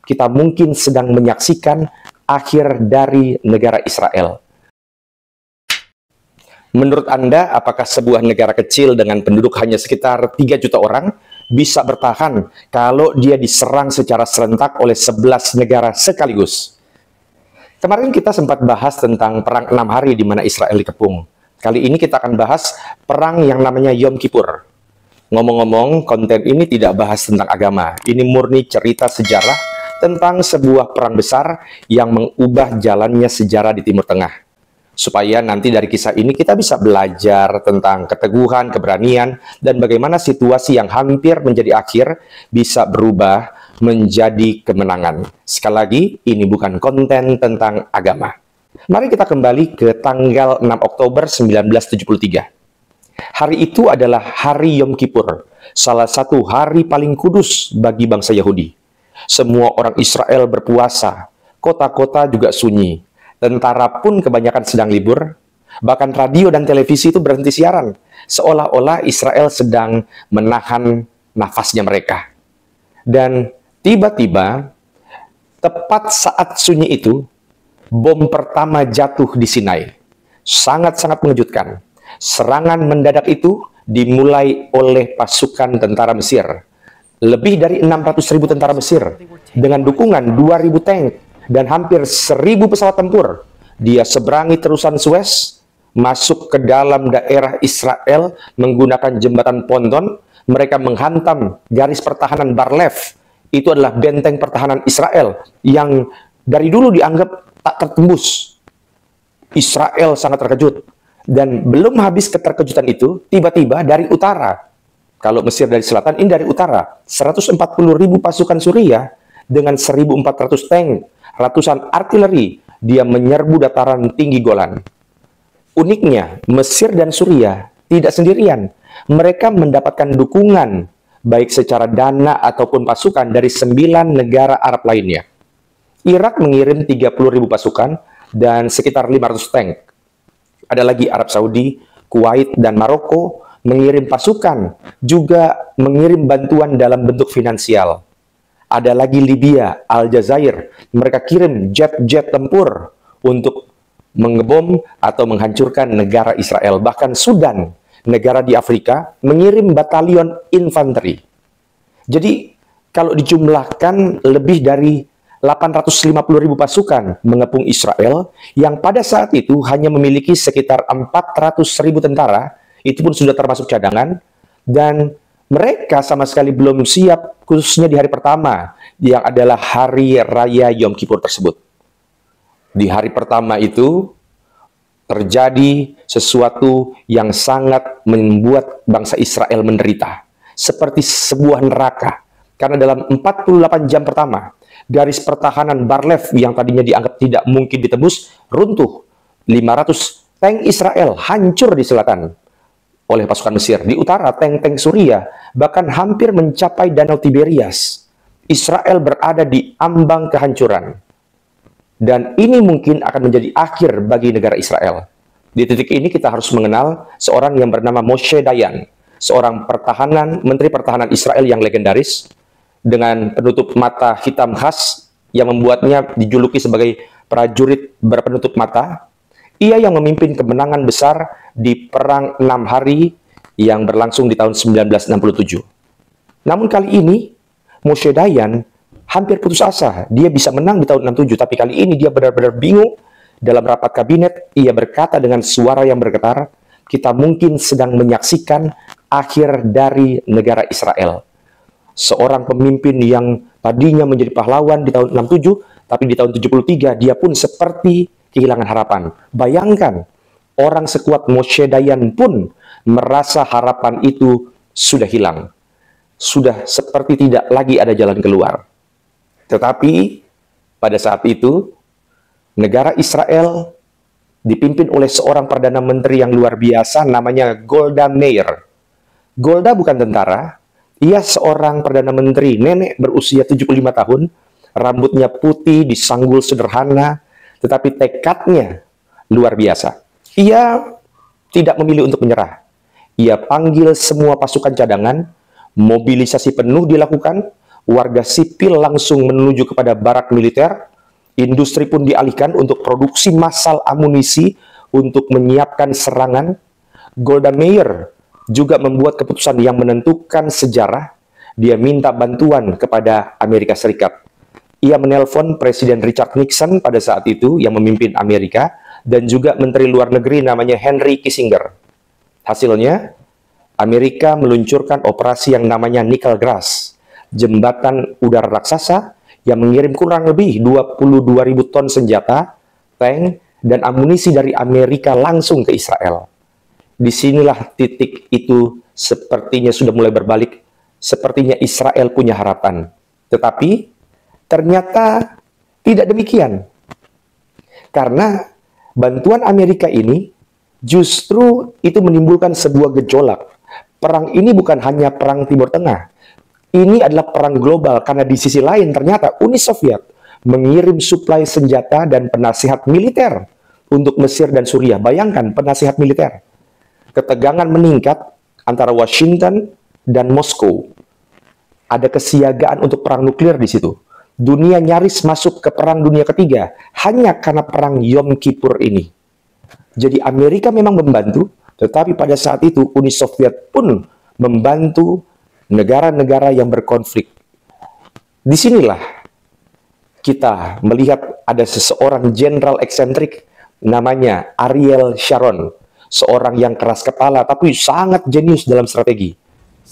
kita mungkin sedang menyaksikan akhir dari negara Israel. Menurut Anda, apakah sebuah negara kecil dengan penduduk hanya sekitar 3 juta orang bisa bertahan kalau dia diserang secara serentak oleh 11 negara sekaligus? Kemarin kita sempat bahas tentang perang 6 hari di mana Israel dikepung. Kali ini kita akan bahas perang yang namanya Yom Kippur. Ngomong-ngomong, konten ini tidak bahas tentang agama. Ini murni cerita sejarah tentang sebuah perang besar yang mengubah jalannya sejarah di Timur Tengah. Supaya nanti dari kisah ini kita bisa belajar tentang keteguhan, keberanian, dan bagaimana situasi yang hampir menjadi akhir bisa berubah menjadi kemenangan. Sekali lagi, ini bukan konten tentang agama. Mari kita kembali ke tanggal 6 Oktober 1973. Hari itu adalah hari Yom Kippur, salah satu hari paling kudus bagi bangsa Yahudi. Semua orang Israel berpuasa, kota-kota juga sunyi, tentara pun kebanyakan sedang libur, bahkan radio dan televisi itu berhenti siaran, seolah-olah Israel sedang menahan nafasnya mereka. Dan tiba-tiba, tepat saat sunyi itu, bom pertama jatuh di Sinai. Sangat-sangat mengejutkan. Serangan mendadak itu dimulai oleh pasukan tentara Mesir. Lebih dari 600.000 tentara Mesir dengan dukungan 2.000 tank dan hampir 1.000 pesawat tempur. Dia seberangi terusan Suez, masuk ke dalam daerah Israel menggunakan jembatan ponton. Mereka menghantam garis pertahanan Bar-Lev. Itu adalah benteng pertahanan Israel yang dari dulu dianggap tak tertembus. Israel sangat terkejut. Dan belum habis keterkejutan itu, tiba-tiba dari utara, kalau Mesir dari selatan, ini dari utara, 140.000 pasukan Suriah dengan 1.400 tank, ratusan artileri, dia menyerbu dataran tinggi Golan. Uniknya, Mesir dan Suriah tidak sendirian. Mereka mendapatkan dukungan, baik secara dana ataupun pasukan dari 9 negara Arab lainnya. Irak mengirim 30.000 pasukan dan sekitar 500 tank. Ada lagi Arab Saudi, Kuwait, dan Maroko mengirim pasukan, juga mengirim bantuan dalam bentuk finansial. Ada lagi Libya, Aljazair, mereka kirim jet-jet tempur untuk mengebom atau menghancurkan negara Israel. Bahkan Sudan, negara di Afrika, mengirim batalion infanteri. Jadi, kalau dijumlahkan lebih dari 850.000 pasukan mengepung Israel, yang pada saat itu hanya memiliki sekitar 400.000 tentara, itu pun sudah termasuk cadangan, dan mereka sama sekali belum siap, khususnya di hari pertama, yang adalah hari raya Yom Kippur tersebut. Di hari pertama itu, terjadi sesuatu yang sangat membuat bangsa Israel menderita, seperti sebuah neraka, karena dalam 48 jam pertama, garis pertahanan Bar-Lev yang tadinya dianggap tidak mungkin ditembus, runtuh. 500 tank Israel hancur di selatan oleh pasukan Mesir. Di utara, tank-tank Suriah bahkan hampir mencapai Danau Tiberias. Israel berada di ambang kehancuran. Dan ini mungkin akan menjadi akhir bagi negara Israel. Di titik ini kita harus mengenal seorang yang bernama Moshe Dayan, seorang menteri pertahanan Israel yang legendaris, dengan penutup mata hitam khas yang membuatnya dijuluki sebagai prajurit berpenutup mata. Ia yang memimpin kemenangan besar di Perang 6 Hari yang berlangsung di tahun 1967. Namun kali ini, Moshe Dayan hampir putus asa. Dia bisa menang di tahun 67, tapi kali ini dia benar-benar bingung. Dalam rapat kabinet, ia berkata dengan suara yang bergetar, kita mungkin sedang menyaksikan akhir dari negara Israel. Seorang pemimpin yang tadinya menjadi pahlawan di tahun 67, tapi di tahun 73 dia pun seperti kehilangan harapan. Bayangkan, orang sekuat Moshe Dayan pun merasa harapan itu sudah hilang. Sudah seperti tidak lagi ada jalan keluar. Tetapi pada saat itu, negara Israel dipimpin oleh seorang Perdana Menteri yang luar biasa, namanya Golda Meir. Golda bukan tentara. Ia seorang Perdana Menteri, nenek berusia 75 tahun, rambutnya putih, disanggul sederhana, tetapi tekadnya luar biasa. Ia tidak memilih untuk menyerah. Ia panggil semua pasukan cadangan, mobilisasi penuh dilakukan, warga sipil langsung menuju kepada barak militer, industri pun dialihkan untuk produksi massal amunisi untuk menyiapkan serangan. Golda Meir juga membuat keputusan yang menentukan sejarah. Dia minta bantuan kepada Amerika Serikat. Ia menelpon Presiden Richard Nixon pada saat itu yang memimpin Amerika, dan juga Menteri Luar Negeri namanya Henry Kissinger. Hasilnya, Amerika meluncurkan operasi yang namanya Nickel Grass, jembatan udara raksasa yang mengirim kurang lebih 22.000 ton senjata, tank, dan amunisi dari Amerika langsung ke Israel. Disinilah titik itu sepertinya sudah mulai berbalik. Sepertinya Israel punya harapan. Tetapi ternyata tidak demikian. Karena bantuan Amerika ini justru itu menimbulkan sebuah gejolak. Perang ini bukan hanya perang Timur Tengah. Ini adalah perang global karena di sisi lain ternyata Uni Soviet mengirim suplai senjata dan penasihat militer untuk Mesir dan Suriah. Bayangkan penasihat militer. Ketegangan meningkat antara Washington dan Moskow. Ada kesiagaan untuk perang nuklir di situ. Dunia nyaris masuk ke perang dunia ketiga hanya karena perang Yom Kippur ini. Jadi Amerika memang membantu, tetapi pada saat itu Uni Soviet pun membantu negara-negara yang berkonflik. Disinilah kita melihat ada seseorang jenderal eksentrik namanya Ariel Sharon. Seorang yang keras kepala tapi sangat jenius dalam strategi.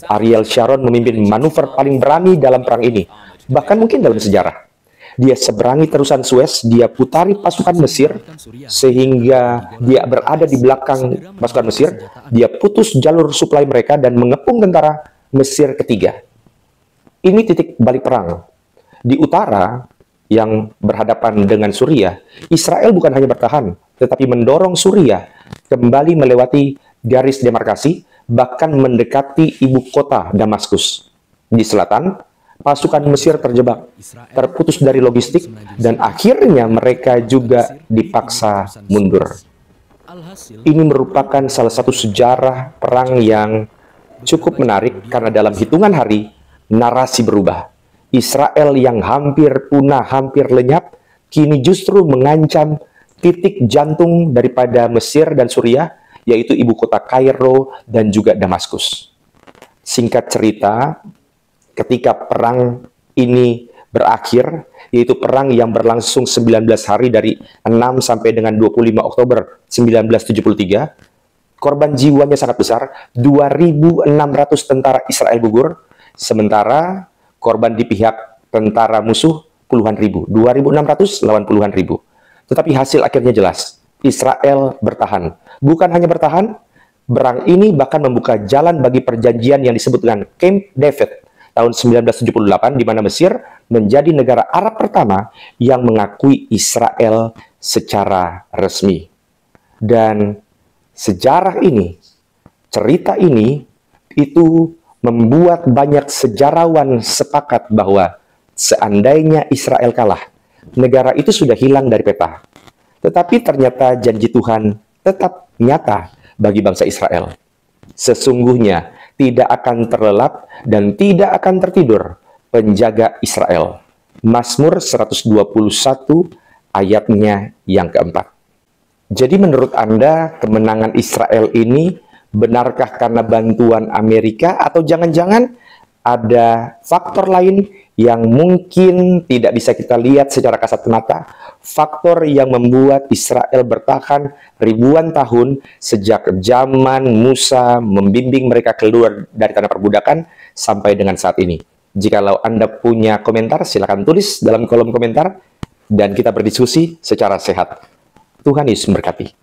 Ariel Sharon memimpin manuver paling berani dalam perang ini, bahkan mungkin dalam sejarah. Dia seberangi terusan Suez, dia putari pasukan Mesir, sehingga dia berada di belakang pasukan Mesir, dia putus jalur suplai mereka dan mengepung tentara Mesir ketiga. Ini titik balik perang. Di utara, yang berhadapan dengan Suriah, Israel bukan hanya bertahan, tetapi mendorong Suriah kembali melewati garis demarkasi, bahkan mendekati ibu kota Damaskus. Di selatan, pasukan Mesir terjebak, terputus dari logistik, dan akhirnya mereka juga dipaksa mundur. Ini merupakan salah satu sejarah perang yang cukup menarik karena dalam hitungan hari, narasi berubah. Israel yang hampir punah, hampir lenyap, kini justru mengancam titik jantung daripada Mesir dan Suriah, yaitu ibu kota Kairo dan juga Damaskus. Singkat cerita, ketika perang ini berakhir, yaitu perang yang berlangsung 19 hari dari 6 sampai dengan 25 Oktober 1973, korban jiwanya sangat besar, 2.600 tentara Israel gugur, sementara korban di pihak tentara musuh puluhan ribu, 2.600 lawan puluhan ribu. Tetapi hasil akhirnya jelas, Israel bertahan. Bukan hanya bertahan, perang ini bahkan membuka jalan bagi perjanjian yang disebut dengan Camp David tahun 1978, di mana Mesir menjadi negara Arab pertama yang mengakui Israel secara resmi. Dan sejarah ini, cerita ini, itu membuat banyak sejarawan sepakat bahwa seandainya Israel kalah, negara itu sudah hilang dari peta. Tetapi ternyata janji Tuhan tetap nyata bagi bangsa Israel. Sesungguhnya tidak akan terlelap dan tidak akan tertidur penjaga Israel. Mazmur 121 ayatnya yang keempat. Jadi menurut Anda kemenangan Israel ini benarkah karena bantuan Amerika atau jangan-jangan ada faktor lain yang mungkin tidak bisa kita lihat secara kasat mata, faktor yang membuat Israel bertahan ribuan tahun sejak zaman Musa membimbing mereka keluar dari tanah perbudakan sampai dengan saat ini. Jikalau Anda punya komentar, silakan tulis dalam kolom komentar dan kita berdiskusi secara sehat. Tuhan Yesus memberkati.